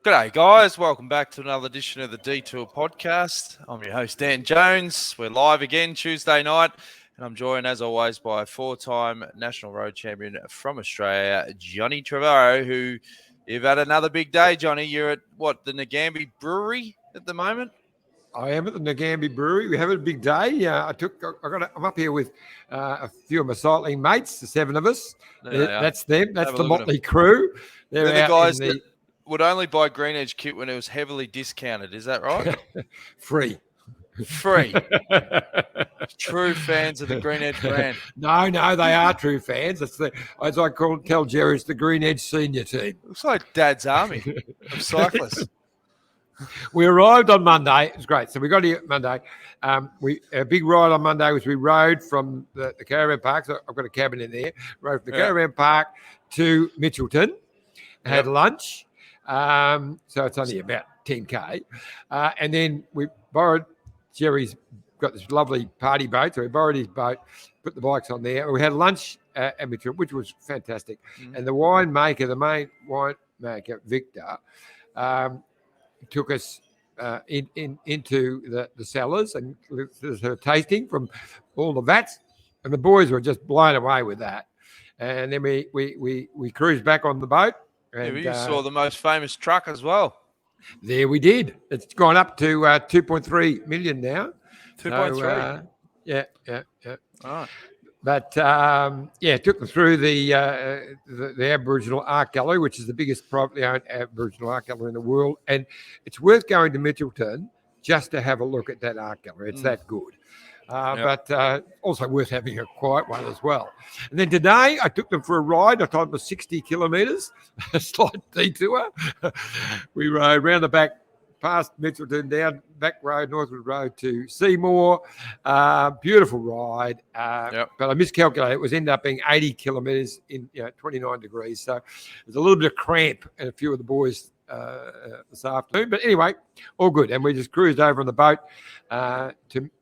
G'day, guys. Welcome back to another edition of the Detour podcast. I'm your host, Dan Jones. We're live again Tuesday night, and I'm joined, as always, by four-time national road champion from Australia, Johnny Trevorrow, who you've had another big day, Johnny. You're at, the Nagambie Brewery at the moment? I am at the Nagambie Brewery. We have a big day. I'm up here with a few of my cycling mates, the seven of us. That's them. That's the motley crew. They're the guys that would only buy Green Edge kit when it was heavily discounted. Is that right? Free. True fans of the Green Edge brand. No, they are true fans. It's as I tell Jerry, it's the Green Edge senior team. Looks like Dad's army of cyclists. We arrived on Monday. It was great. So we got here Monday. A big ride on Monday was we rode from the caravan park. So I've got a cabin in there. Rode from the caravan park to Mitchelton. Had lunch. So it's only about 10K. And then we borrowed, Jerry's got this lovely party boat. So we borrowed his boat, put the bikes on there. We had lunch at Mitchelton, which was fantastic. Mm-hmm. And the winemaker, the main winemaker, Victor, took us into the cellars and there's her tasting from all the vats, and the boys were just blown away with that. And then we cruised back on the boat. And you saw the most famous truck as well. There we did. It's gone up to 2.3 million now. 2.3. So, yeah. All right. But took them through the Aboriginal Art Gallery, which is the biggest privately owned Aboriginal art gallery in the world, and it's worth going to Mitchelton just to have a look at that art gallery. It's that good. But also worth having a quiet one as well. And then today I took them for a ride. I told them it was 60 kilometres, a slight detour. We rode round the back, past Mitchelton, down back road, Northwood Road to Seymour. Beautiful ride. But I miscalculated. It was ended up being 80 kilometres in 29 degrees. So there's a little bit of cramp and a few of the boys this afternoon. But anyway, all good. And we just cruised over on the boat to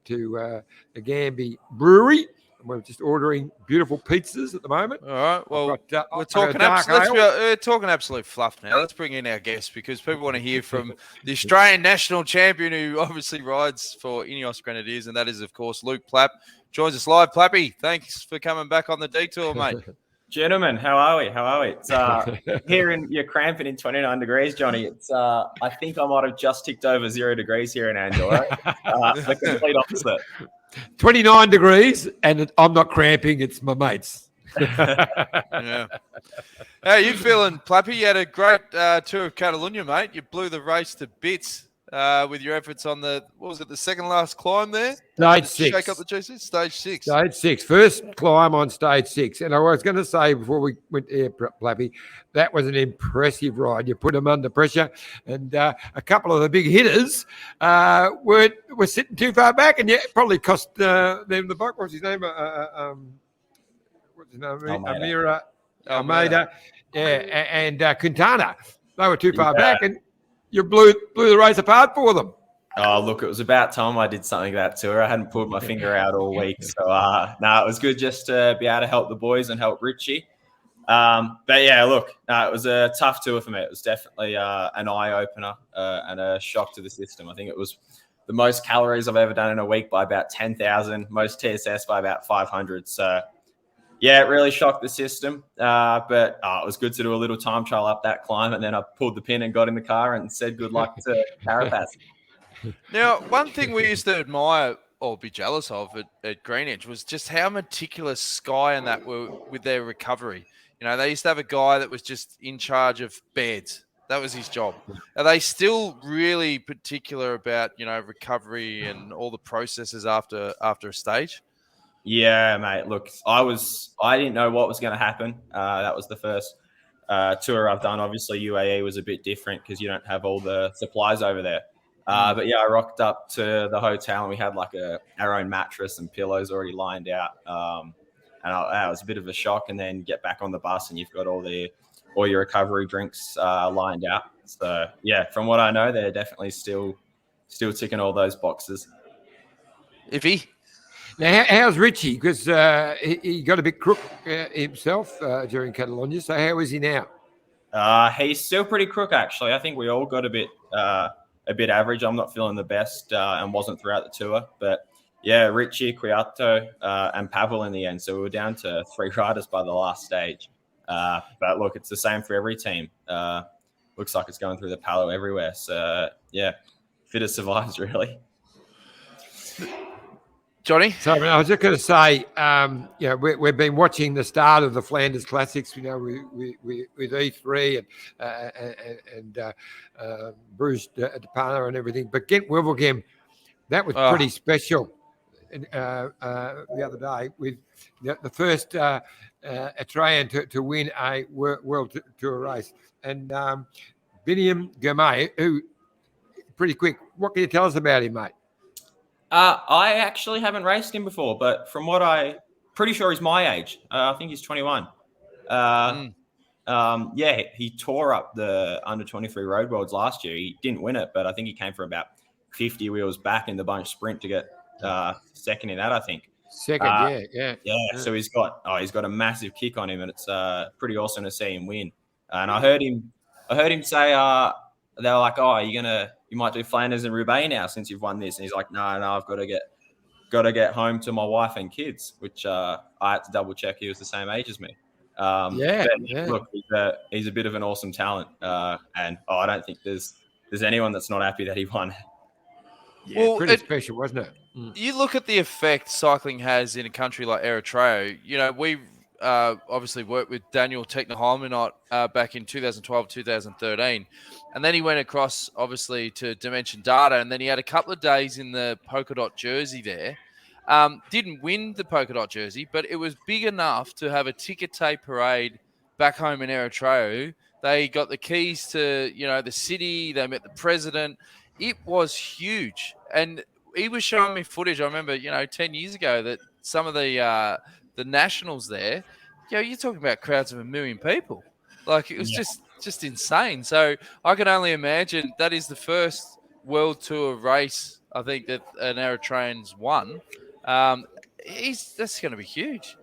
the Nagambie Brewery. We're just ordering beautiful pizzas at the moment. All right. Well, we're talking absolute fluff now. Let's bring in our guest because people want to hear from the Australian national champion who obviously rides for Ineos Grenadiers, and that is, of course, Luke Plapp. Joins us live. Plappy, thanks for coming back on the detour, mate. Gentlemen, how are we? It's you're cramping in 29 degrees, Johnny. It's I think I might have just ticked over 0 degrees here in Angelo. The complete opposite. 29 degrees, and I'm not cramping. It's my mates. Yeah. How are you feeling, Plappy? You had a great Tour of Catalunya, mate. You blew the race to bits with your efforts on the second last climb there? Stage 6. Shake up the GC? Stage 6. Stage 6. First climb on stage 6. And I was going to say before we went there, Plappy, that was an impressive ride. You put them under pressure, and a couple of the big hitters were sitting too far back, and it probably cost them the buck. What's his name? Almeida. Yeah, and Quintana. They were too far back, and you blew the race apart for them. Oh, look, it was about time I did something like that tour. I hadn't pulled my finger out all week. So, it was good just to be able to help the boys and help Richie. But, yeah, look, it was a tough tour for me. It was definitely an eye-opener and a shock to the system. I think it was the most calories I've ever done in a week by about 10,000, most TSS by about 500. So, yeah, it really shocked the system, but it was good to do a little time trial up that climb, and then I pulled the pin and got in the car and said good luck to Carapaz. Now, one thing we used to admire or be jealous of at Green Edge was just how meticulous Sky and that were with their recovery. They used to have a guy that was just in charge of beds. That was his job. Are they still really particular about, recovery and all the processes after a stage? Yeah, mate. Look, I didn't know what was going to happen. That was the first tour I've done. Obviously, UAE was a bit different because you don't have all the supplies over there. But yeah, I rocked up to the hotel and we had like our own mattress and pillows already lined out. And it was a bit of a shock. And then get back on the bus and you've got all your recovery drinks lined out. So yeah, from what I know, they're definitely still ticking all those boxes. Iffy. Now, how's Richie? Because he got a bit crook himself during Catalunya. So how is he now? He's still pretty crook, actually. I think we all got a bit average. I'm not feeling the best and wasn't throughout the tour. But, yeah, Richie, Kwiato, and Pavel in the end. So we were down to 3 riders by the last stage. But, look, it's the same for every team. Looks like it's going through the palo everywhere. So, yeah, fittest survives, really. Johnny? So I was just going to say, we've been watching the start of the Flanders Classics, with E3 and Bruce De Pana and everything. But Gent Wevelgem, that was pretty special the other day, with the first Australian to win a World Tour race. And Biniam Gourmet, who pretty quick. What can you tell us about him, mate? I actually haven't raced him before, but from what pretty sure he's my age. I think he's 21. He tore up the under-23 Road Worlds last year. He didn't win it, but I think he came from about 50 wheels back in the bunch sprint to get second in that, I think. Second, yeah. So he's got a massive kick on him, and it's pretty awesome to see him win. And I heard him say they were like, "Oh, you might do Flanders and Roubaix now since you've won this." And he's like, "No, I've got to get home to my wife and kids," which I had to double check. He was the same age as me. Look, he's a bit of an awesome talent, and I don't think there's anyone that's not happy that he won. Yeah, well, pretty special, wasn't it? You look at the effect cycling has in a country like Eritrea. We obviously worked with Daniel Technoholminot back in 2012, 2013. And then he went across, obviously, to Dimension Data. And then he had a couple of days in the polka dot jersey there. Didn't win the polka dot jersey, but it was big enough to have a ticker tape parade back home in Eritrea. They got the keys to, the city. They met the president. It was huge. And he was showing me footage. I remember, 10 years ago that some of the nationals there, you're talking about crowds of 1 million people. Like, it was just insane. So I can only imagine that is the first World Tour race, I think, that an Eritrean's won. That's going to be huge.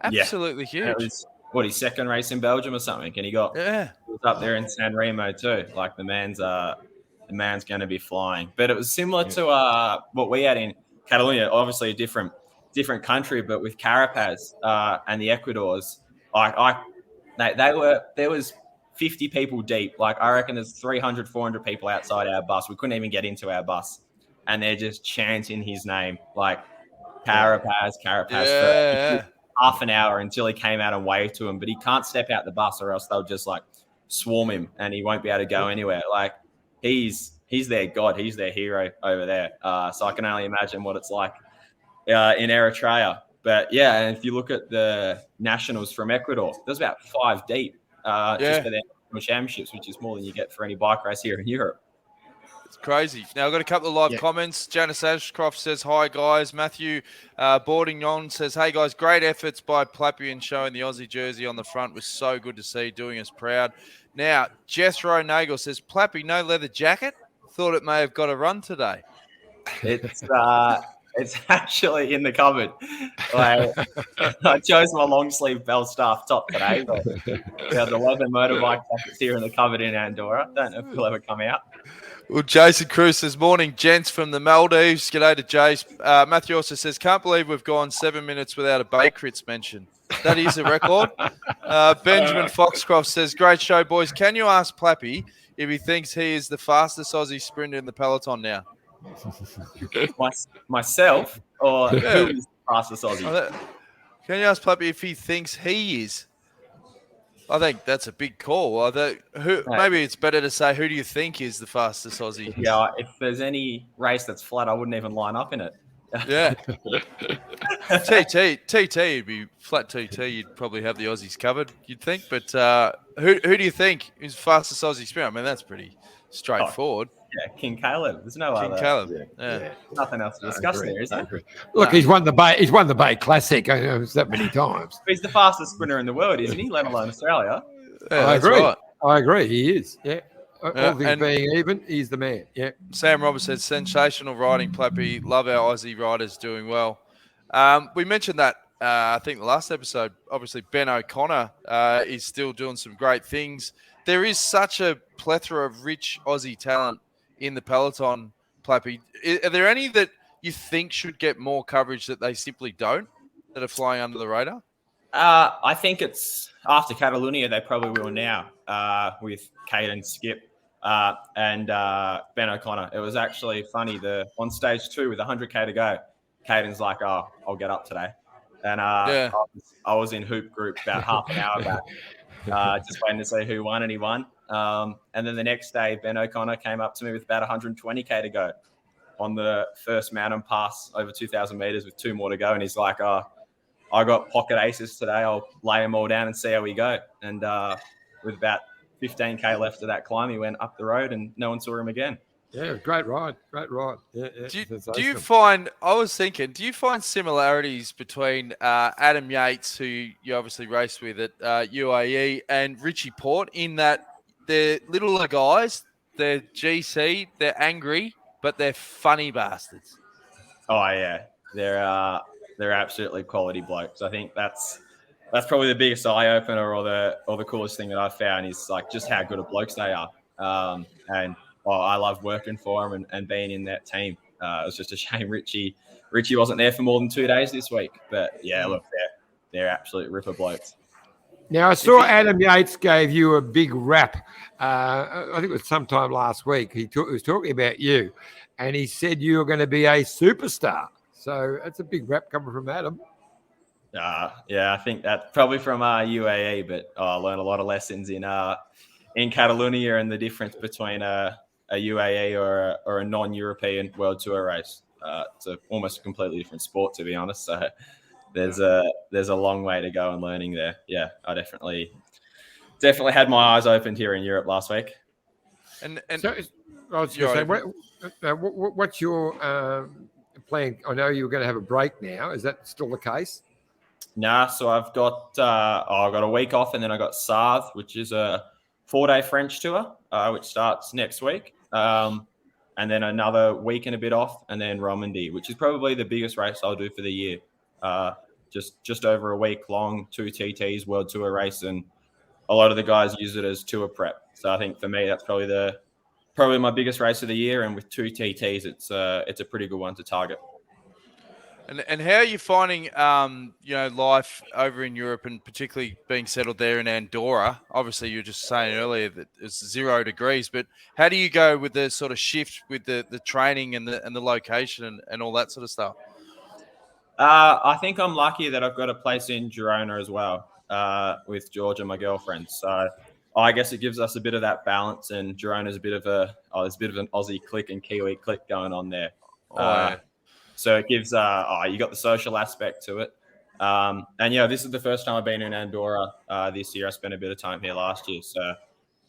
Absolutely huge. That was, his second race in Belgium or something? And he was up there in San Remo too. Like, the man's going to be flying. But it was similar to what we had in Catalunya. Obviously a different country, but with Carapaz and the Ecuadors, there was 50 people deep. Like, I reckon there's 300, 400 people outside our bus. We couldn't even get into our bus, and they're just chanting his name, like Carapaz, for half an hour until he came out and waved to him. But he can't step out the bus, or else they'll just like swarm him, and he won't be able to go anywhere. Like, he's their god, he's their hero over there. So I can only imagine what it's like in Eritrea. But yeah, and if you look at the nationals from Ecuador, there's about 5 deep just for their championships, which is more than you get for any bike race here in Europe. It's crazy. Now, I've got a couple of live comments. Janice Ashcroft says, "Hi, guys." Matthew Bourdignon says, "Hey, guys, great efforts by Plappy in showing the Aussie jersey on the front was so good to see, doing us proud." Now, Jethro Nagel says, "Plappy, no leather jacket? Thought it may have got a run today." It's actually in the cupboard. Like, I chose my long sleeve Belstaff top today, but the leather motorbike jackets here in the cupboard in Andorra. Don't know if it'll ever come out. Well, Jason Cruz says, "Morning, gents from the Maldives." G'day to Jace. Matthew also says, "Can't believe we've gone 7 minutes without a Bay Crits mention." That is a record. Benjamin Foxcroft says, "Great show, boys. Can you ask Plappy if he thinks he is the fastest Aussie sprinter in the peloton now?" Myself, or who is the fastest Aussie? Can you ask Plappy if he thinks he is? I think that's a big call. Maybe it's better to say, who do you think is the fastest Aussie? Yeah, if there's any race that's flat, I wouldn't even line up in it. Yeah. TT would be flat TT. You'd probably have the Aussies covered, you'd think. But who do you think is the fastest Aussie sprinter? I mean, that's pretty straightforward. Yeah, King Caleb. There's no other. King Caleb. Yeah. Nothing else to discuss there, is there? Look, he's won the Bay Classic that many times. He's the fastest sprinter in the world, isn't he? Let alone Australia. Yeah, I agree. Right. I agree. He is. Yeah. All things being even, he's the man. Yeah. Sam Roberts said, "Sensational riding, Plappy. Love our Aussie riders doing well." We mentioned that I think the last episode, obviously Ben O'Connor is still doing some great things. There is such a plethora of rich Aussie talent in the peloton, Plappy. Are there any that you think should get more coverage that they simply don't, that are flying under the radar? I think it's after Catalunya, they probably will now with Caden, Skip, and Ben O'Connor. It was actually funny. On stage 2 with 100K to go, Caden's like, "Oh, I'll get up today," and I was in Hoop Group about half an hour back, just waiting to see who won, and he won. And then the next day, Ben O'Connor came up to me with about 120K to go on the first mountain pass over 2,000 meters with 2 more to go, and he's like, "Oh, I got pocket aces today. I'll lay them all down and see how we go." And with about 15K left of that climb, he went up the road and no one saw him again. Yeah, great ride. Yeah, do you find, I was thinking, do you find similarities between Adam Yates, who you obviously raced with at UAE, and Richie Port, in that they're littler guys, they're GC, they're angry, but they're funny bastards? Oh, yeah. They're absolutely quality blokes. I think that's probably the biggest eye opener or the coolest thing that I've found is like just how good of blokes they are. And I love working for them and being in that team. It was just a shame Richie wasn't there for more than 2 days this week. But yeah, look, they're absolute ripper blokes. Now, I saw Adam Yates gave you a big rap. I think it was sometime last week. He was talking about you, and he said you were going to be a superstar. So that's a big rap coming from Adam. Yeah, I think that's probably from UAE, but I learned a lot of lessons in Catalunya and the difference between a UAE or a non-European World Tour race. It's almost a completely different sport, to be honest. So there's a long way to go in learning there. Yeah, I definitely had my eyes opened here in Europe last week. And so I was going to say, what's your plan? I know you were going to have a break now. Is that still the case? Nah, so I've got a week off, and then I got Sarthe, which is a 4-day French tour, which starts next week. And then another week and a bit off, and then Romandy, which is probably the biggest race I'll do for the year. Just over a week long, 2 TTs, World Tour race, and a lot of the guys use it as tour prep. So I think for me, that's probably my biggest race of the year, and with 2 TTs, it's a pretty good one to target. And how are you finding life over in Europe, and particularly being settled there in Andorra? Obviously, you were just saying earlier that it's 0 degrees, but how do you go with the sort of shift with the training and the location and all that sort of stuff? I think I'm lucky that I've got a place in Girona as well with Georgia, my girlfriend. So I guess it gives us a bit of that balance, and Girona's there's a bit of an Aussie clique and Kiwi clique going on there. So it gives you got the social aspect to it. And yeah, this is the first time I've been in Andorra this year. I spent a bit of time here last year. So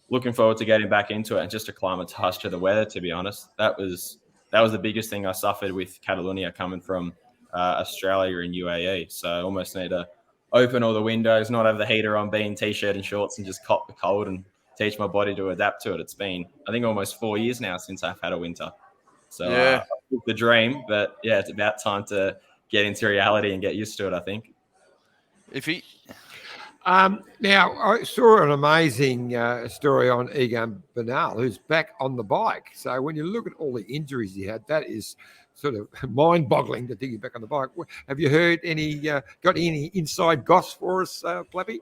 looking forward to getting back into it and just acclimatise to the weather, to be honest. That was the biggest thing I suffered with Catalunya coming from Australia and UAE. So I almost need to open all the windows, not have the heater on, be in T-shirt and shorts, and just cop the cold and teach my body to adapt to it. It's been, I think, almost 4 years now since I've had a winter. So the dream, but yeah, it's about time to get into reality and get used to it, I think. Now, I saw an amazing story on Egan Bernal, who's back on the bike. So when you look at all the injuries he had, that is sort of mind-boggling to think he's back on the bike. Have you heard got any inside goss for us, Plappy?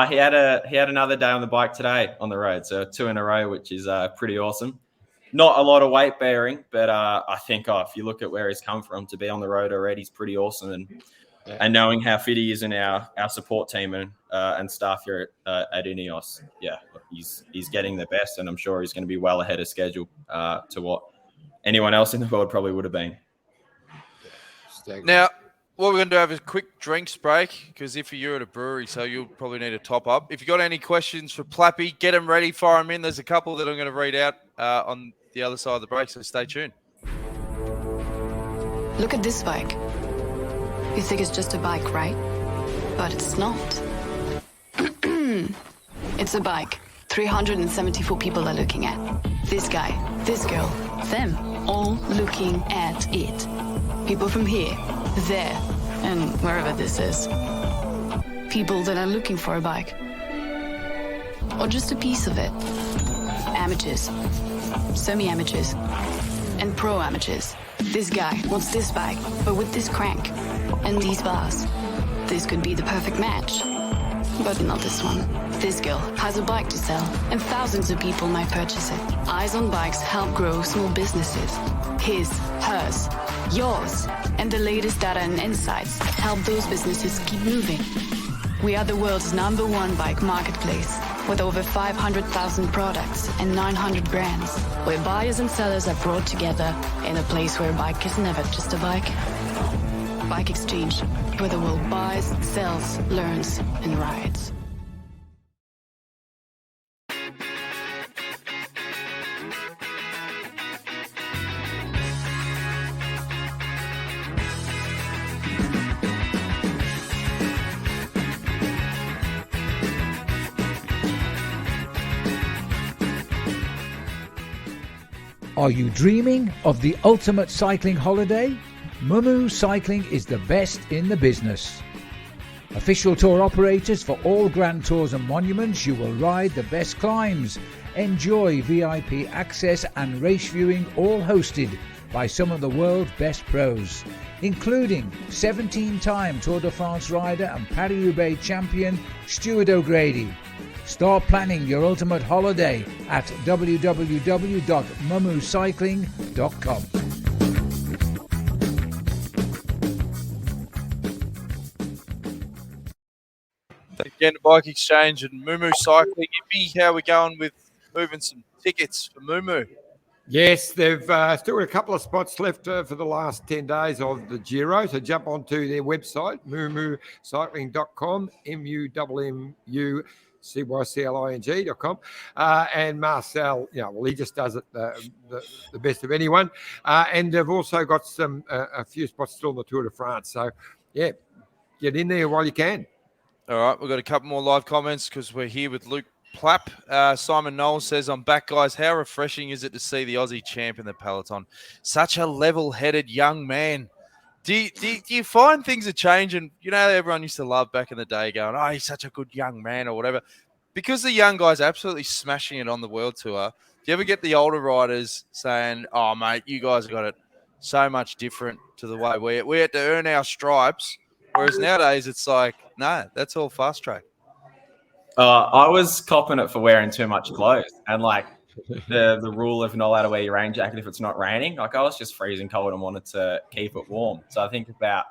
He had another day on the bike today on the road, so 2 in a row, which is pretty awesome. Not a lot of weight bearing, but I think if you look at where he's come from, to be on the road already is pretty awesome. And knowing how fit he is in our support team and staff here at Ineos, yeah, he's getting the best, and I'm sure he's going to be well ahead of schedule to what anyone else in the world probably would have been. Now, what we're going to do is a quick drinks break, because if you're at a brewery, so you'll probably need a top up. If you've got any questions for Plappy, get them ready, fire them in. There's a couple that I'm going to read out on the other side of the break, so stay tuned. Look at this bike. You think it's just a bike, right? But it's not. It's a bike 374 people are looking at. This guy, this girl, them, all looking at it. People from here, there, and wherever this is. People that are looking for a bike. Or just a piece of it. Amateurs, semi-amateurs, and pro-amateurs. This guy wants this bike, but with this crank and these bars. This could be the perfect match. But not this one. This girl has a bike to sell, and thousands of people might purchase it. Eyes on Bikes help grow small businesses. His, hers, yours, and the latest data and insights help those businesses keep moving. We are the world's #1 bike marketplace, with over 500,000 products and 900 brands, where buyers and sellers are brought together in a place where a bike is never just a bike. Bike Exchange, where the world buys, sells, learns, and rides. Are you dreaming of the ultimate cycling holiday? Mumu Cycling is the best in the business. Official tour operators for all Grand Tours and monuments, you will ride the best climbs. Enjoy VIP access and race viewing, all hosted by some of the world's best pros, including 17-time Tour de France rider and Paris-Roubaix champion Stuart O'Grady. Start planning your ultimate holiday at www.mumucycling.com. Again, Bike Exchange and Mumu Cycling. Ippy, how are we going with moving some tickets for Mumu? Yes, they've still got a couple of spots left for the last 10 days of the Giro. So jump onto their website, mumucycling.com, MUMUCYCLING.com. And Marcel, he just does it the best of anyone. And they've also got a few spots still in the Tour de France. So, yeah, get in there while you can. All right, we've got a couple more live comments because we're here with Luke Plapp. Simon Knowles says, I'm back, guys. How refreshing is it to see the Aussie champ in the peloton? Such a level-headed young man. Do you find things are changing? Everyone used to love back in the day going, oh, he's such a good young man or whatever. Because the young guys are absolutely smashing it on the World Tour, do you ever get the older riders saying, oh, mate, you guys have got it so much different to the way we had to earn our stripes, whereas nowadays it's like, no, that's all fast track. I was copping it for wearing too much clothes, and like the rule of not allowed to wear your rain jacket if it's not raining. Like I was just freezing cold and wanted to keep it warm. So I think I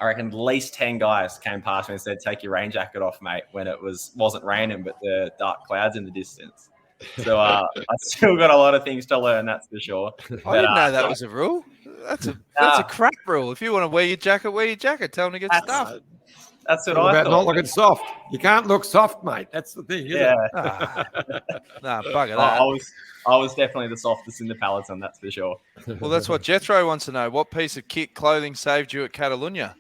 reckon at least 10 guys came past me and said, "Take your rain jacket off, mate," when it wasn't raining, but the dark clouds in the distance. So I still got a lot of things to learn, that's for sure. I didn't know that was a rule. That's a crap rule. If you want to wear your jacket, wear your jacket. Tell them to get stuffed. That's what I thought. About not looking soft. You can't look soft, mate. That's the thing, isn't it? Nah, bugger that. I was definitely the softest in the peloton, that's for sure. Well, that's what Jethro wants to know. What piece of clothing saved you at Catalunya?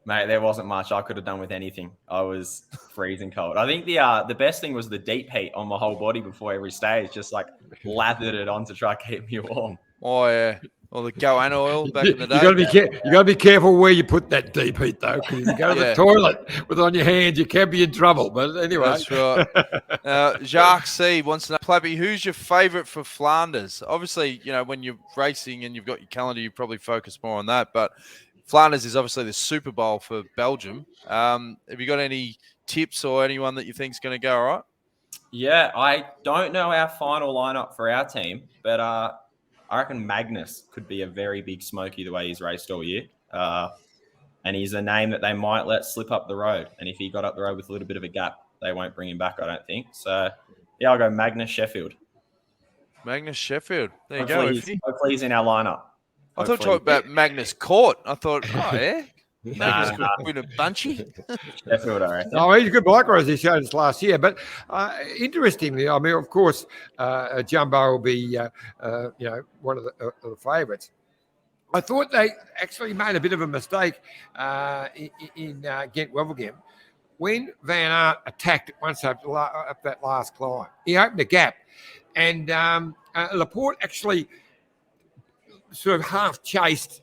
Mate, there wasn't much I could have done with anything. I was freezing cold. I think the best thing was the deep heat on my whole body before every stage, just like lathered it on to try to keep me warm. Oh, yeah. Or the Goan oil back in the day. You got to be careful where you put that deep heat, though, because if you go to the toilet with it on your hands, you can be in trouble. But anyway. That's right. Jacques C. wants to know, Plappy, who's your favourite for Flanders? Obviously, when you're racing and you've got your calendar, you probably focus more on that. But Flanders is obviously the Super Bowl for Belgium. Have you got any tips or anyone that you think is going to go all right? Yeah, I don't know our final lineup for our team, but I reckon Magnus could be a very big smoky the way he's raced all year. And he's a name that they might let slip up the road. And if he got up the road with a little bit of a gap, they won't bring him back, I don't think. So, yeah, I'll go Magnus Sheffield. Magnus Sheffield. There you hopefully go. Hopefully he's in our lineup. I thought you were talking about Magnus Court. I thought, oh, yeah. Magnus could win a bunchy. Sheffield, I reckon. Oh, he's a good bike rider. He showed us last year. But interestingly, I mean, of course, Jumbo will be, one of the favourites. I thought they actually made a bit of a mistake in Ghent-Wevelgem when Van Aert attacked once up that last climb. He opened a gap, and Laporte actually sort of half chased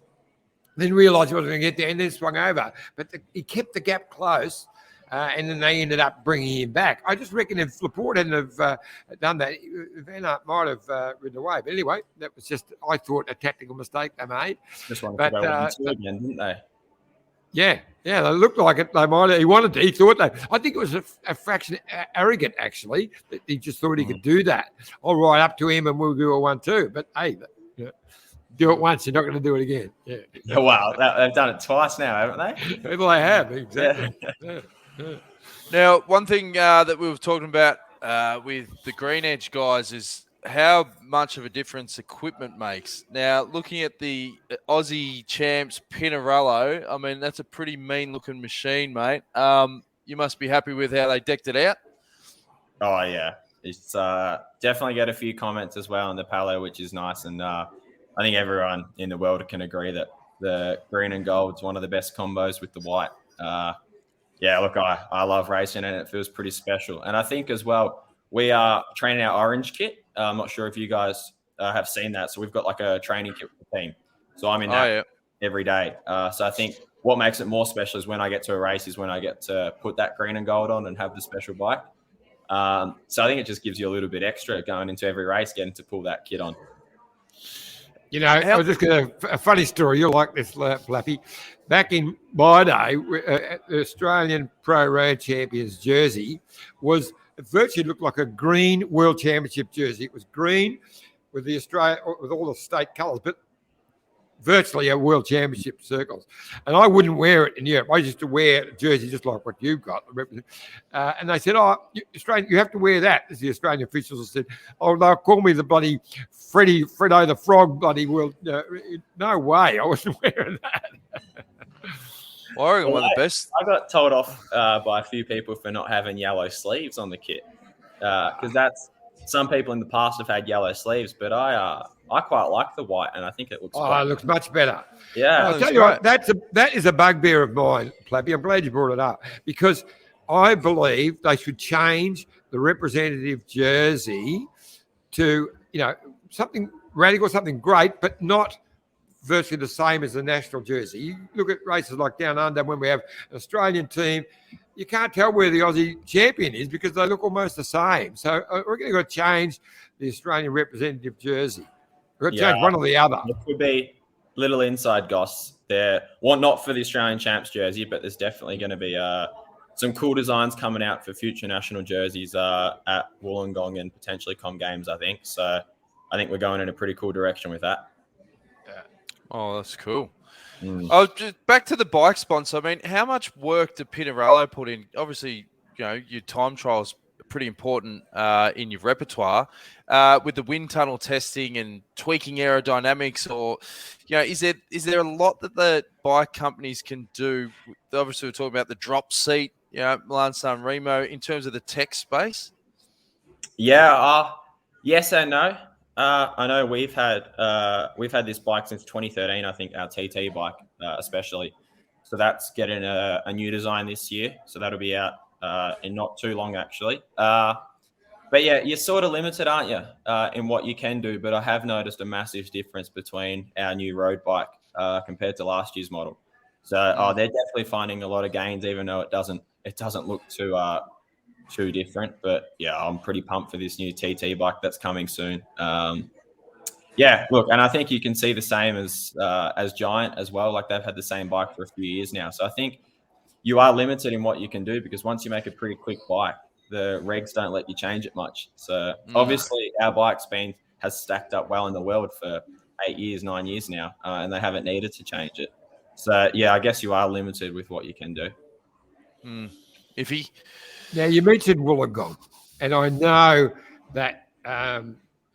Then realised he wasn't going to get there and then swung over. But he kept the gap close. And then they ended up bringing him back. I just reckon if Laporte hadn't have done that, Van Aert might have ridden away. But anyway, that was just, I thought, a tactical mistake they made. Just wanted to go 1-2 again, didn't they? Yeah, they looked like it. They might have, he thought they, I think it was a fraction arrogant, actually, that he just thought he could do that. I'll ride up to him and we'll do a 1-2. But hey, do it once, you're not going to do it again. Yeah. Wow, they've done it twice now, haven't they? Well, they have, exactly. Yeah. Now, one thing that we were talking about with the Green Edge guys is how much of a difference equipment makes. Now, looking at the Aussie champs Pinarello, I mean, that's a pretty mean-looking machine, mate. You must be happy with how they decked it out. Oh, yeah. It's definitely get a few comments as well on the Palo, which is nice. And I think everyone in the world can agree that the green and gold is one of the best combos with the white. Yeah, look, I love racing and it feels pretty special. And I think as well, we are training our orange kit. I'm not sure if you guys have seen that. So we've got like a training kit with the team. So I'm in that every day. So I think what makes it more special is when I get to a race is when I get to put that green and gold on and have the special bike. So I think it just gives you a little bit extra going into every race, getting to pull that kit on. You know, I was just going to, a funny story. You'll like this, Plappy. Back in my day, the Australian Pro Road Champions jersey was, it virtually looked like a green World Championship jersey. It was green with the with all the state colours, but virtually a World Championship circles. And I wouldn't wear it in Europe. I used to wear a jersey just like what you've got. And they said, Australian, you have to wear that. As the Australian officials said, they'll call me the bloody Fredo the Frog bloody world. No way. I wasn't wearing that. Well, I reckon one of the best. I got told off by a few people for not having yellow sleeves on the kit. Because some people in the past have had yellow sleeves, but I quite like the white, and I think it looks. It looks much better. Yeah, I'll tell you what, that is a bugbear of mine, Plappy. I'm glad you brought it up because I believe they should change the representative jersey to something radical, something great, but not virtually the same as the national jersey. You look at races like Down Under when we have an Australian team. You can't tell where the Aussie champion is because they look almost the same. So we're going to change the Australian representative jersey. We're going to change one or the other. It could be little inside goss there. Well, not for the Australian champs jersey, but there's definitely going to be some cool designs coming out for future national jerseys at Wollongong and potentially Com Games, I think. So I think we're going in a pretty cool direction with that. Yeah. Oh, that's cool. Oh, just back to the bike sponsor. I mean, how much work did Pinarello put in? Obviously, your time trials are pretty important in your repertoire with the wind tunnel testing and tweaking aerodynamics. Or, is there a lot that the bike companies can do? Obviously, we're talking about the drop seat, Milan San Remo, in terms of the tech space. Yeah. Yes and no. I know we've had this bike since 2013. I think our TT bike, especially. So that's getting a new design this year. So that'll be out in not too long, actually. But yeah, you're sort of limited, aren't you, in what you can do? But I have noticed a massive difference between our new road bike compared to last year's model. So they're definitely finding a lot of gains, even though it doesn't look too different. But yeah, I'm pretty pumped for this new TT bike that's coming soon. Yeah, look, and I think you can see the same as Giant as well. Like they've had the same bike for a few years now. So I think you are limited in what you can do because once you make a pretty quick bike, the regs don't let you change it much. So obviously our bike's has stacked up well in the world for 9 years now, and they haven't needed to change it. So yeah, I guess you are limited with what you can do. Iffy. Now, you mentioned Wollongong, and I know that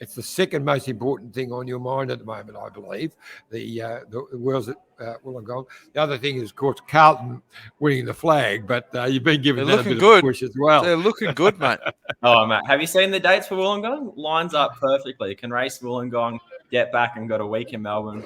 it's the second most important thing on your mind at the moment, I believe, the Worlds at Wollongong. The other thing is, of course, Carlton winning the flag, but you've been given that a bit of a push as well. They're looking good, mate. Oh, mate. Have you seen the dates for Wollongong? Lines up perfectly. You can race Wollongong, get back and got a week in Melbourne.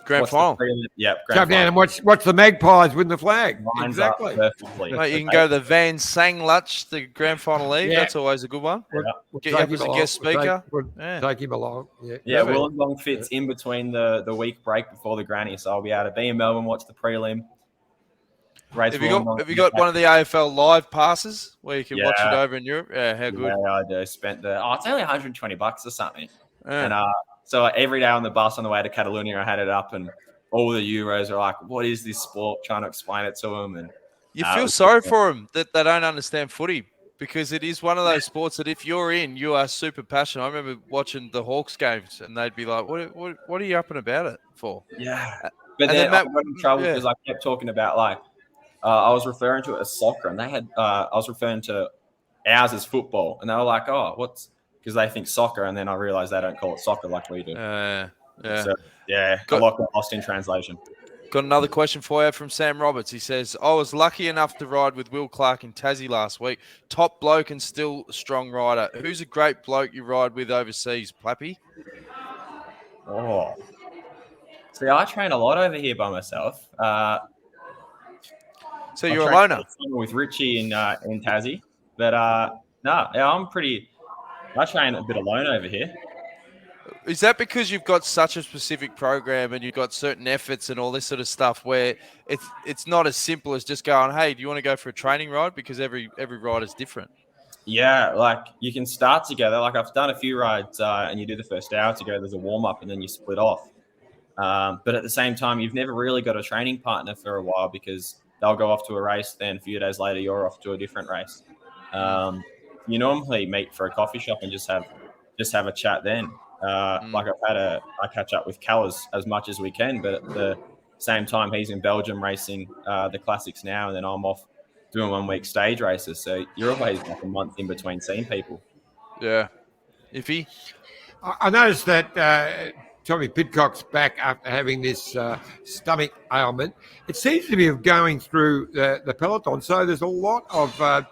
Grand final. Yep. Come down and watch the Magpies win the flag. Lines Exactly. up perfectly. Mate, you can go to the Van Sang Lutch, the grand final league. Yeah. That's always a good one. We'll Get you up as a guest speaker. We'll Yeah. take him along. Yeah, Wollongong fits in between the week break before the granny, so I'll be able to be in Melbourne, watch the prelim. Have you got one of the AFL live passes where you can watch it over in Europe? Yeah, how good. Yeah, I do. Spent it's only $120 or something. Yeah. And so every day on the bus on the way to Catalonia, I had it up, and all the Euros are like, "What is this sport?" Trying to explain it to them, and you feel sorry for them that they don't understand footy, because it is one of those sports that if you're in, you are super passionate. I remember watching the Hawks games, and they'd be like, "What are you up and about it for?" Yeah, but then I got in trouble because I kept talking about I was referring to it as soccer, and they had I was referring to ours as football, and they were like, "Oh, what's?" Because they think soccer, and then I realized they don't call it soccer like we do. Yeah. So, a lot got lost in translation. Got another question for you from Sam Roberts. He says, I was lucky enough to ride with Will Clark in Tassie last week. Top bloke and still a strong rider. Who's a great bloke you ride with overseas, Plappy? Oh. See, I train a lot over here by myself. So you're a loner? With Richie in Tassie. But I train a bit alone over here. Is that because you've got such a specific program and you've got certain efforts and all this sort of stuff where it's not as simple as just going, hey, do you want to go for a training ride? Because every ride is different. Yeah, you can start together. I've done a few rides and you do the first hour together. There's a warm-up and then you split off. But at the same time, you've never really got a training partner for a while because they'll go off to a race. Then a few days later, you're off to a different race. You normally meet for a coffee shop and just have a chat then. I catch up with Cal as much as we can, but at the same time, he's in Belgium racing the classics now, and then I'm off doing 1 week stage races. So you're always a month in between seeing people. Yeah. Iffy? I noticed that Tommy Pidcock's back after having this stomach ailment. It seems to be going through the peloton. So there's a lot of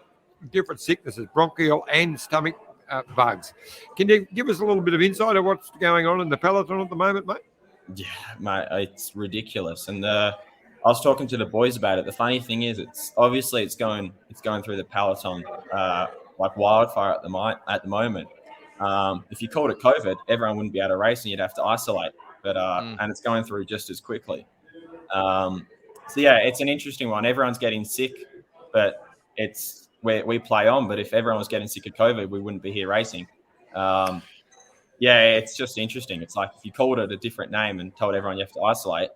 different sicknesses, bronchial and stomach bugs. Can you give us a little bit of insight of what's going on in the peloton at the moment, mate? Yeah, mate, it's ridiculous. And I was talking to the boys about it. The funny thing is, it's going through the peloton like wildfire at the moment. If you called it COVID, everyone wouldn't be able to race, and you'd have to isolate. But and it's going through just as quickly. It's an interesting one. Everyone's getting sick, but it's we play on. But if everyone was getting sick of COVID, we wouldn't be here racing. It's just interesting. It's like if you called it a different name and told everyone you have to isolate,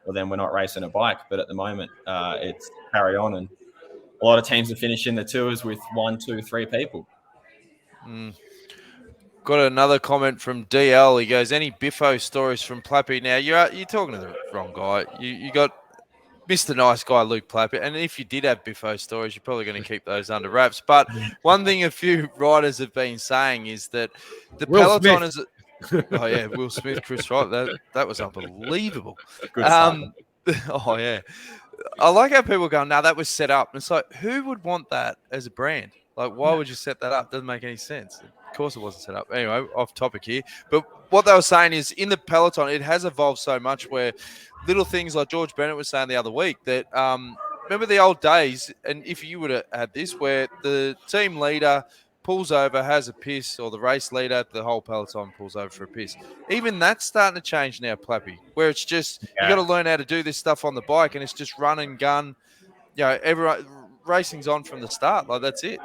well, then we're not racing a bike. But at the moment, it's carry on, and a lot of teams are finishing the tours with 1, 2, 3 people. Got another comment from DL. He goes, any Biffo stories from Plappy? Now, you're talking to the wrong guy. You got Mr. Nice Guy, Luke Plapp. And if you did have Biffo stories, you're probably going to keep those under wraps. But one thing a few riders have been saying is that the peloton is... Oh, yeah, Will Smith, Chris Wright. That was unbelievable. I like how people go, no, that was set up. And it's like, who would want that as a brand? Why would you set that up? Doesn't make any sense. Of course it wasn't set up. Anyway, off topic here. But what they were saying is in the peloton, it has evolved so much where little things like George Bennett was saying the other week that remember the old days, and if you would have had this, where the team leader pulls over, has a piss, or the race leader, the whole peloton pulls over for a piss. Even that's starting to change now, Plappy, where it's just you got to learn how to do this stuff on the bike, and it's just run and gun. Everyone racing's on from the start. That's it.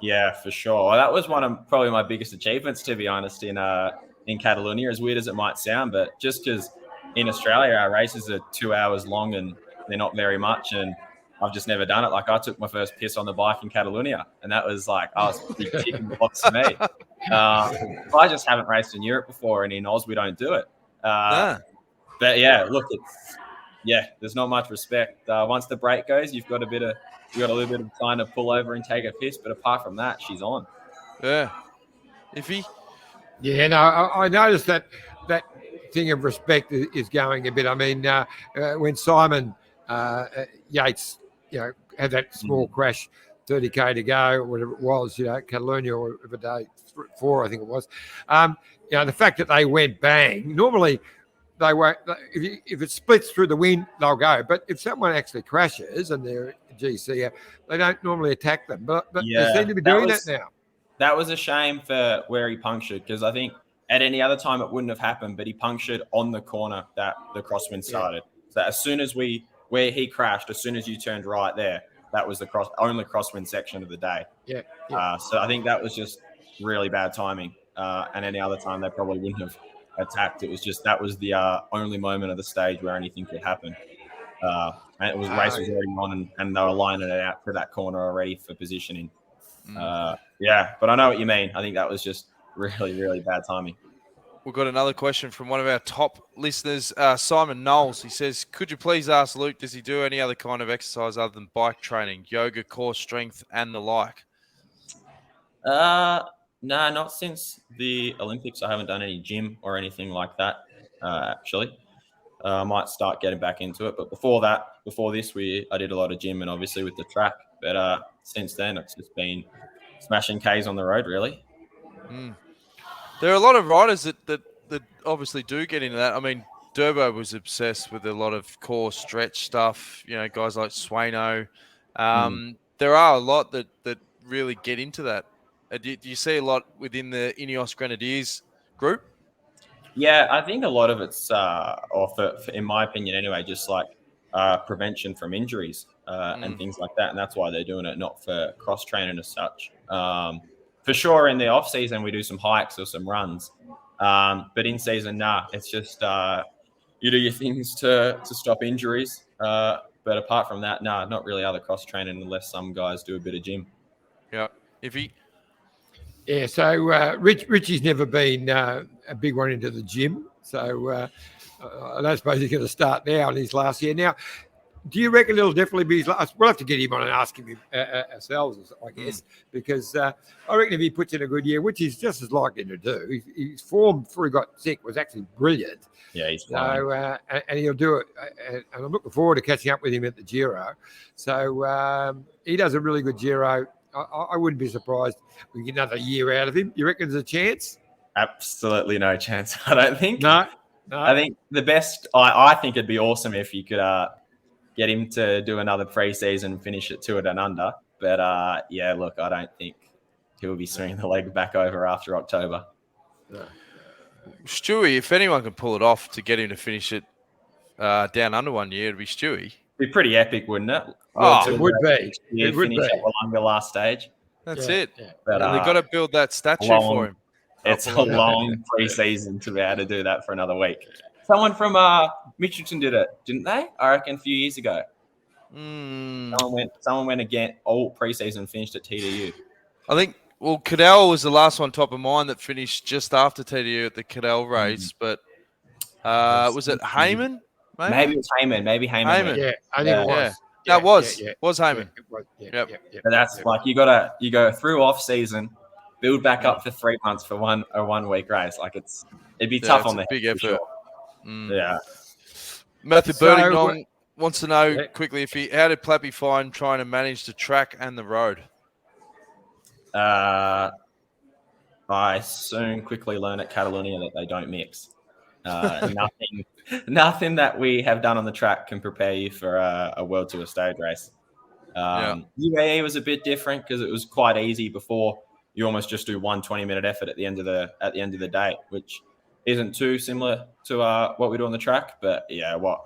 Yeah, for sure. That was one of probably my biggest achievements, to be honest, in Catalunya, as weird as it might sound. But just because in Australia, our races are 2 hours long and they're not very much. And I've just never done it. I took my first piss on the bike in Catalunya, and that was I was big tick in the box to me. I just haven't raced in Europe before, and in Oz, we don't do it. But look, there's not much respect. Once the break goes, you've got a little bit of time to pull over and take a piss, but apart from that, she's on. Yeah. Iffy? Yeah, no, I noticed that thing of respect is going a bit. I mean, when Simon Yates, had that small crash, 30K to go, or whatever it was, Catalunya or whatever day, 4, I think it was. The fact that they went bang, normally they won't. If it splits through the wind, they'll go. But if someone actually crashes and they're GC, they don't normally attack them. But Yeah, they seem to be doing that now. That was a shame for where he punctured, because I think at any other time it wouldn't have happened, but he punctured on the corner that the crosswind started. So as soon as where he crashed, as soon as you turned right there, that was the only crosswind section of the day. So I think that was just really bad timing. And any other time they probably wouldn't have attacked. It was just, that was the only moment of the stage where anything could happen. And it was race was already on, and they were lining it out for that corner already for positioning. But I know what you mean. I think that was just really, really bad timing. We've got another question from one of our top listeners, Simon Knowles. He says, could you please ask Luke, does he do any other kind of exercise other than bike training, yoga, core strength, and the like? No, not since the Olympics. I haven't done any gym or anything like that, actually. I might start getting back into it. But before this, I did a lot of gym, and obviously with the track. But since then, it's just been smashing Ks on the road, really. There are a lot of riders that obviously do get into that. I mean, Durbo was obsessed with a lot of core stretch stuff, guys like Swaino. There are a lot that really get into that. Do you see a lot within the Ineos Grenadiers group? Yeah, I think a lot of it's, in my opinion anyway, just like prevention from injuries and things like that. And that's why they're doing it, not for cross-training as such. For sure, in the off-season, we do some hikes or some runs. But in season, it's just you do your things to stop injuries. But apart from that, not really other cross-training unless some guys do a bit of gym. Yeah. So Richie's never been a big one into the gym. So I don't suppose he's going to start now in his last year. Now, do you reckon it'll definitely be his last? We'll have to get him on and ask him ourselves, I guess, because I reckon if he puts in a good year, which he's just as likely to do, his form before he got sick was actually brilliant. Yeah, he's flying. So, and he'll do it. And I'm looking forward to catching up with him at the Giro. So he does a really good Giro. I wouldn't be surprised if we get another year out of him. You reckon there's a chance? Absolutely no chance, I don't think. No. I think the best, I think it'd be awesome if you could get him to do another pre-season, finish at 2 and under. But look, I don't think he'll be swinging the leg back over after October. No. Stewie, if anyone can pull it off to get him to finish it down under 1 year, it'd be Stewie. It'd be pretty epic, wouldn't it? It would be. It would finish at Wollonga last stage. That's it. Yeah. But they've got to build that statue for him. It's a long pre-season to be able to do that for another week. Someone from Mitchelton did it, didn't they? I reckon a few years ago. Someone went again. All pre-season finished at TDU. I think. Well, Cadell was the last one top of mind that finished just after TDU at the Cadell race. But was it Heyman? Maybe it was Heyman. Maybe Heyman. Yeah, I think it was. That was Heyman. Yep. But that's like you go through off season, build back up for 3 months for a 1 week race. Like it'd be tough on the big effort. Sure. Yeah. Matthew Birding wants to know quickly how did Plappy find trying to manage the track and the road? I soon quickly learned at Catalunya that they don't mix. Nothing that we have done on the track can prepare you for a World Tour stage race. UAE was a bit different because it was quite easy before. You almost just do 1 20-minute effort at the end of the day, which isn't too similar to what we do on the track. But yeah, what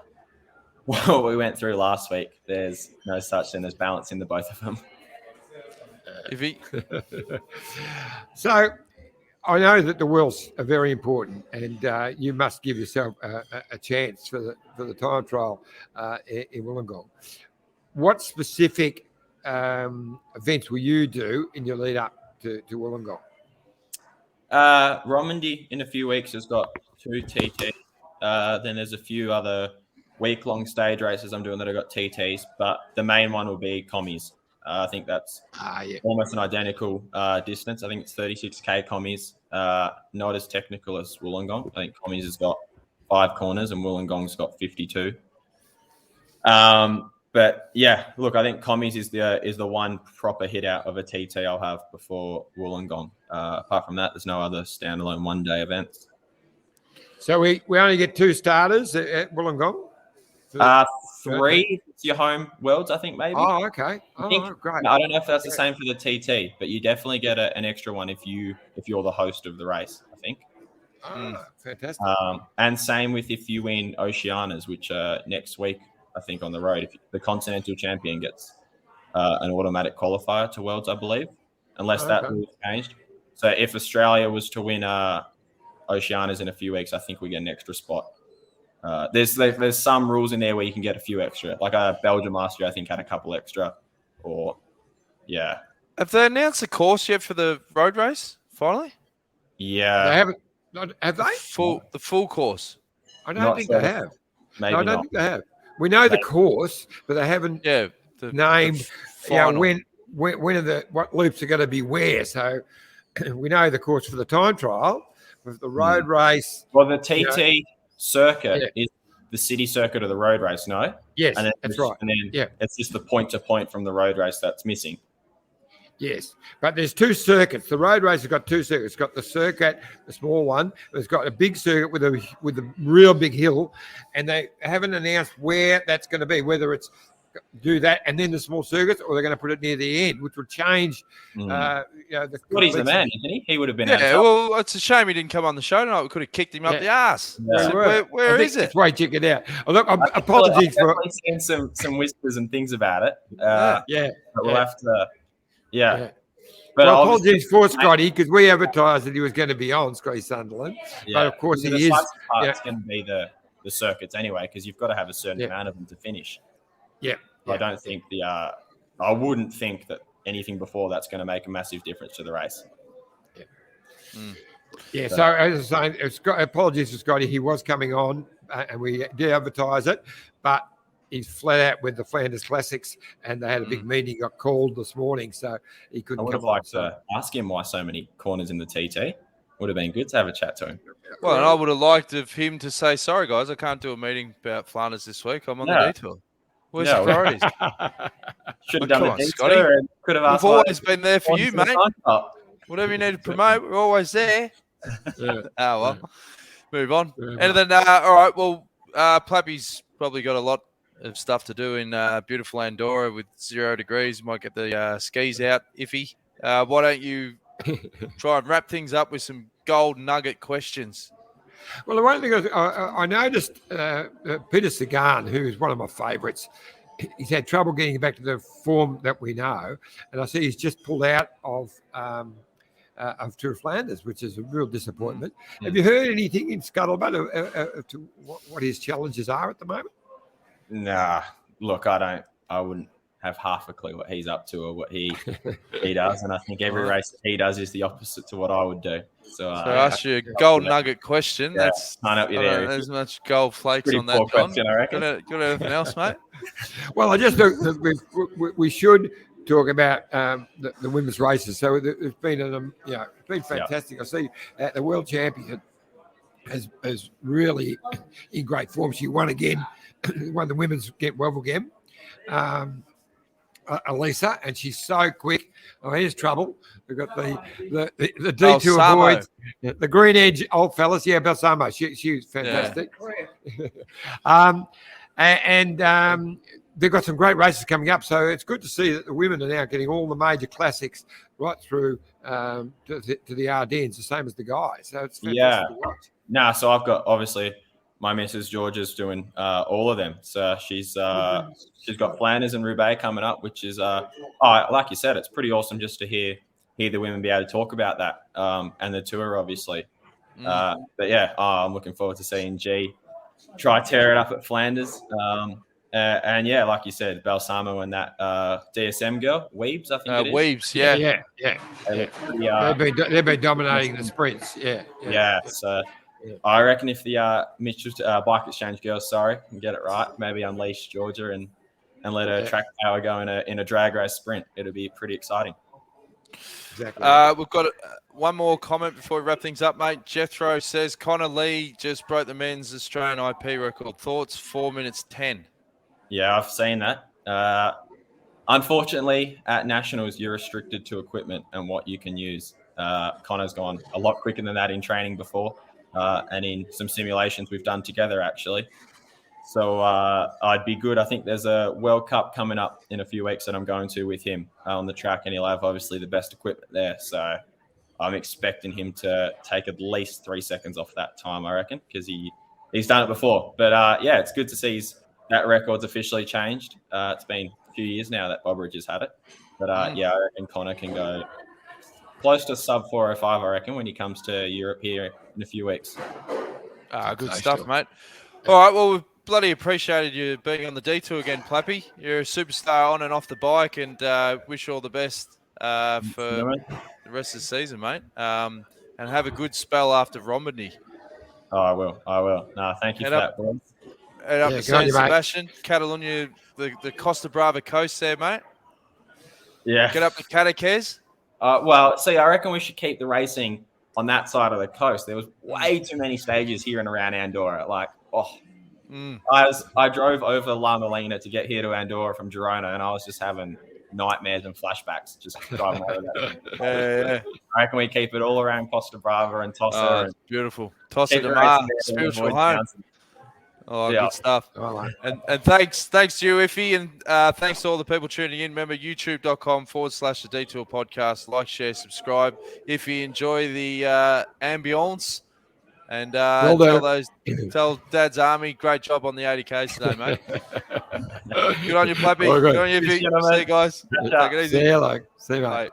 we went through last week, there's no such thing as balancing the both of them. So I know that the Worlds are very important, and you must give yourself a chance for the time trial in Wollongong. What specific events will you do in your lead up to Wollongong? Romandy in a few weeks has got 2 TT. Then there's a few other week-long stage races I'm doing that have got TTs, but the main one will be commies. I think that's almost an identical distance. I think it's 36k commies. Not as technical as Wollongong. I think commies has got 5 corners and Wollongong's got 52. But yeah, look, I think commies is the one proper hit out of a TT I'll have before Wollongong. Apart from that, there's no other standalone 1 day events. So we only get 2 starters at Wollongong? 3 it's your home worlds, I think, maybe. Oh, okay. Great. I don't know if that's the same for the TT, but you definitely get an extra one if you're the host of the race, I think. Fantastic. And same with if you win Oceanias, which next week, I think, on the road, if the continental champion gets an automatic qualifier to worlds, I believe, unless that rule changed. So if Australia was to win Oceanias in a few weeks, I think we get an extra spot. There's some rules in there where you can get a few extra, like Belgium last year, I think, had a couple extra. Or Have they announced the course yet for the road race? Finally, yeah, They haven't. Have they? the full course. I don't think they have. Maybe No, I don't not. think they have. We know the course, but they haven't Yeah, named final. when are what loops are going to be where. So we know the course for the time trial, with the road race. Well, the TT circuit is the city circuit of the road race, no? Yes, And then that's right. And then it's just the point to point from the road race that's missing. Yes, but there's 2 circuits. The road race has got 2 circuits. It's got the circuit, the small one. It's got a big circuit with a real big hill, and they haven't announced where that's going to be. Whether it's do that and then the small circuits, or they're going to put it near the end, which would change. He's the man, isn't he? He would have been. Yeah, well, it's a shame he didn't come on the show tonight. We could have kicked him up the ass. Yeah. So where is it? That's why check it out. Oh, look, apologies for seen some whispers and things about it. yeah. But we'll have to. Yeah. But apologies for Scotty, because we advertised that he was going to be on Scotty Sunderland. Yeah. But of course he is. It's going to be the circuits anyway, because you've got to have a certain amount of them to finish. Yeah. I don't think I wouldn't think that anything before that's going to make a massive difference to the race. Yeah. So as I was saying, apologies to Scotty. He was coming on, and we did advertise it, but he's flat out with the Flanders Classics, and they had a big meeting. Got called this morning, so he couldn't. I would have liked to ask him why so many corners in the TT. Would have been good to have a chat to him. Well, and I would have liked of him to say, "Sorry, guys, I can't do a meeting about Flanders this week. I'm on the detour." Where's the priorities? Should have done the Scotty. detour and could have asked. We've always been there for you, mate. Whatever you need to promote, we're always there. Oh, well. Move on. And then, all right, well, Plappy's probably got a lot of stuff to do in beautiful Andorra with 0 degrees. Might get the skis out iffy. Why don't you try and wrap things up with some gold nugget questions? Well, the one thing I noticed, Peter Sagan, who is one of my favourites, he's had trouble getting back to the form that we know, and I see he's just pulled out of Tour of Flanders, which is a real disappointment. Have you heard anything in scuttlebutt to what his challenges are at the moment? Nah, look, I wouldn't have half a clue what he's up to or what he does, and I think every race that he does is the opposite to what I would do. So Yeah, that's sign up you there. There's much gold flakes Pretty on that. question, I reckon. Got anything else, mate? Well, I just think that we should talk about the women's races. So it's been it's been fantastic. I see the world champion has really in great form. She won again, won the women's Weville game. Elisa, and she's so quick. Oh, here's trouble. We've got the detour boys, the green edge old fellas. Yeah, Balsamo. She was fantastic. And they've got some great races coming up. So it's good to see that the women are now getting all the major classics right through to the Ardennes, the same as the guys. So it's fantastic to watch. So I've got obviously my missus Georgia's doing all of them. So she's got Flanders and Roubaix coming up, which is like you said, it's pretty awesome just to hear the women be able to talk about that and the tour, obviously. But yeah, I'm looking forward to seeing G try tear it up at Flanders. And yeah, like you said, Balsamo and that DSM girl, Weebs, I think it is. Weebs, yeah. They've been dominating the sprints. Yeah. So I reckon if the Mitchell's Bike Exchange girls, can get it right, maybe unleash Georgia and let her track power go in a drag race sprint, it'll be pretty exciting. Exactly. We've got one more comment before we wrap things up, mate. Jethro says Connor Lee just broke the men's Australian IP record. Thoughts? 4 minutes 10. Yeah, I've seen that. Unfortunately, at Nationals, you're restricted to equipment and what you can use. Connor's gone a lot quicker than that in training before. and in some simulations we've done together, actually. So I'd be good. I think there's a World Cup coming up in a few weeks that I'm going to with him on the track, and he'll have obviously the best equipment there. So I'm expecting him to take at least 3 seconds off that time, I reckon, because he's done it before. But yeah, it's good to see that record's officially changed. It's been a few years now that Bobridge has had it. But yeah, I reckon Connor can go close to sub 4:05, I reckon, when he comes to Europe here in a few weeks. Good stuff, mate. All right, well, we've bloody appreciated you being on the detour again, Plappy. You're a superstar on and off the bike, and wish you all the best for the rest of the season, mate. And have a good spell after Romandie. Oh, I will. No, thank you for that, boys. And up to San Sebastian, Catalunya, the Costa Brava coast there, mate. Yeah. Get up to Cadaqués. Well, see, I reckon we should keep the racing on that side of the coast. There was way too many stages here and around Andorra. I drove over La Molina to get here to Andorra from Girona, and I was just having nightmares and flashbacks just driving over that. Yeah. I reckon we keep it all around Costa Brava and Tossa. Beautiful. Tossa de Mar, spiritual home. Good stuff. And thanks to you, Iffy, and thanks to all the people tuning in. Remember, youtube.com/The Detour Podcast. Like, share, subscribe. If you enjoy the ambience, and tell Dad's Army, great job on the 80Ks today, mate. Good on you, Plappy. Good on you, Iffy. See you, guys. Take it easy. See you, mate.